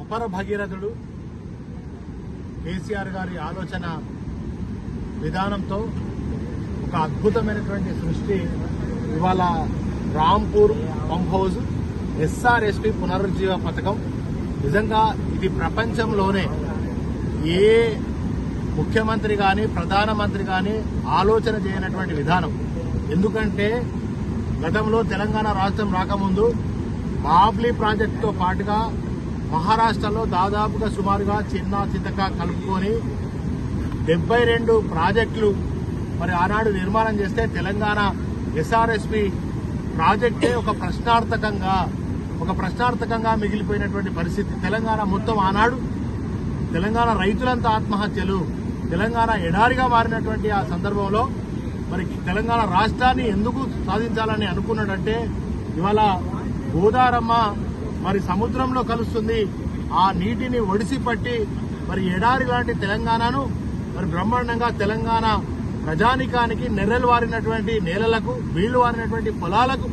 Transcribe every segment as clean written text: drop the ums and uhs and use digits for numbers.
అపర భగీరథుడు కేసీఆర్ గారి ఆలోచన విధానంతో ఒక అద్భుతమైనటువంటి సృష్టి ఇవాళ రాంపూర్ పంప్ హౌస్ ఎస్ఆర్ఎస్పీ పునరుజ్జీవ పథకం. నిజంగా ఇది ప్రపంచంలోనే ఏ ముఖ్యమంత్రి కానీ ప్రధానమంత్రి కానీ ఆలోచన చేయనటువంటి విధానం. ఎందుకంటే గతంలో తెలంగాణ రాష్ట్రం రాకముందు బాబ్లీ ప్రాజెక్టుతో పాటుగా మహారాష్ట్రలో దాదాపుగా సుమారుగా చిన్న చితక కలుపుకొని 72 ప్రాజెక్టులు మరి ఆనాడు నిర్మాణం చేస్తే తెలంగాణ ఎస్ఆర్ఎస్పీ ప్రాజెక్టే ఒక ప్రశ్నార్థకంగా మిగిలిపోయినటువంటి పరిస్థితి. తెలంగాణ మొత్తం ఆనాడు తెలంగాణ రైతులంతా ఆత్మహత్యలు, తెలంగాణ ఎడారిగా మారినటువంటి ఆ సందర్భంలో మరి తెలంగాణ రాష్ట్రాన్ని ఎందుకు సాధించాలని అనుకున్నాడంటే ఇవాళ గోదారమ్మ మరి సముద్రంలో కలుస్తుంది. ఆ నీటిని ఒడిసి పట్టి మరి ఎడారి లాంటి తెలంగాణను మరి బ్రహ్మాండంగా తెలంగాణ ప్రజానికానికి నెర్రెలు వారినటువంటి నేలలకు, వీళ్లు వారినటువంటి పొలాలకు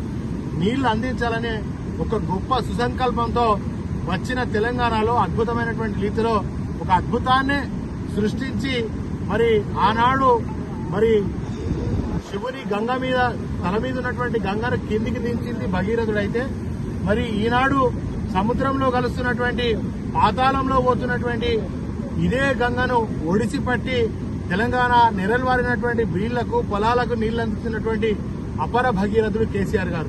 నీళ్లు అందించాలనే ఒక గొప్ప సుసంకల్పంతో వచ్చిన తెలంగాణలో అద్భుతమైనటువంటి రీతిలో ఒక అద్భుతాన్ని సృష్టించి మరి ఆనాడు మరి శివుని గంగ మీద తల మీద ఉన్నటువంటి గంగను కిందికి దించింది భగీరథుడైతే, మరి ఈనాడు సముద్రంలో కలుస్తున్నటువంటి పాతాళంలో పోతున్నటువంటి ఇదే గంగను ఒడిసి పట్టి తెలంగాణ నెరల్వారినటువంటి బీళ్లకు పొలాలకు నీళ్లు అందిస్తున్నటువంటి అపర భగీరథుడు కేసీఆర్ గారు.